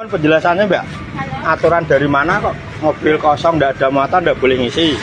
Penjelasannya Mbak, aturan dari mana kok mobil kosong nggak ada muatan nggak boleh ngisi?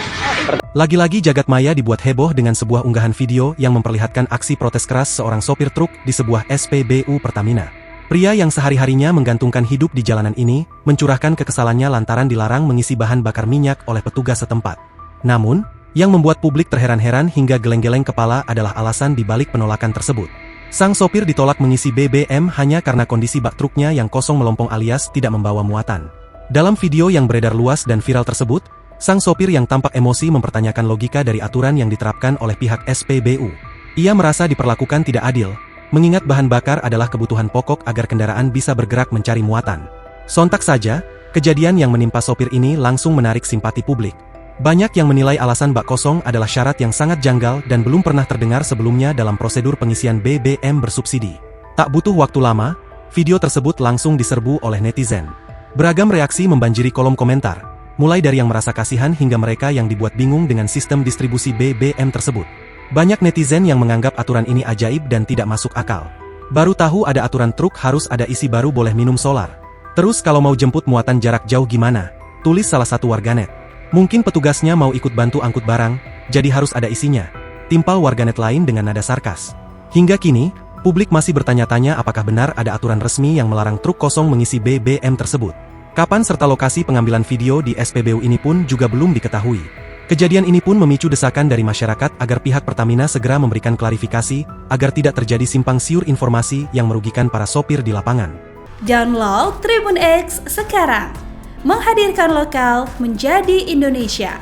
Lagi-lagi jagat maya dibuat heboh dengan sebuah unggahan video yang memperlihatkan aksi protes keras seorang sopir truk di sebuah SPBU Pertamina. Pria yang sehari-harinya menggantungkan hidup di jalanan ini, mencurahkan kekesalannya lantaran dilarang mengisi bahan bakar minyak oleh petugas setempat. Namun, yang membuat publik terheran-heran hingga geleng-geleng kepala adalah alasan dibalik penolakan tersebut. Sang sopir ditolak mengisi BBM hanya karena kondisi bak truknya yang kosong melompong alias tidak membawa muatan. Dalam video yang beredar luas dan viral tersebut, sang sopir yang tampak emosi mempertanyakan logika dari aturan yang diterapkan oleh pihak SPBU. Ia merasa diperlakukan tidak adil, mengingat bahan bakar adalah kebutuhan pokok agar kendaraan bisa bergerak mencari muatan. Sontak saja, kejadian yang menimpa sopir ini langsung menarik simpati publik. Banyak yang menilai alasan bak kosong adalah syarat yang sangat janggal dan belum pernah terdengar sebelumnya dalam prosedur pengisian BBM bersubsidi. Tak butuh waktu lama, video tersebut langsung diserbu oleh netizen. Beragam reaksi membanjiri kolom komentar, mulai dari yang merasa kasihan hingga mereka yang dibuat bingung dengan sistem distribusi BBM tersebut. Banyak netizen yang menganggap aturan ini ajaib dan tidak masuk akal. Baru tahu ada aturan truk harus ada isi baru boleh minum solar. Terus kalau mau jemput muatan jarak jauh gimana? Tulis salah satu warganet. Mungkin petugasnya mau ikut bantu angkut barang, jadi harus ada isinya. Timpal warganet lain dengan nada sarkas. Hingga kini, publik masih bertanya-tanya apakah benar ada aturan resmi yang melarang truk kosong mengisi BBM tersebut. Kapan serta lokasi pengambilan video di SPBU ini pun juga belum diketahui. Kejadian ini pun memicu desakan dari masyarakat agar pihak Pertamina segera memberikan klarifikasi, agar tidak terjadi simpang siur informasi yang merugikan para sopir di lapangan. Download Tribun X sekarang. Menghadirkan lokal menjadi Indonesia.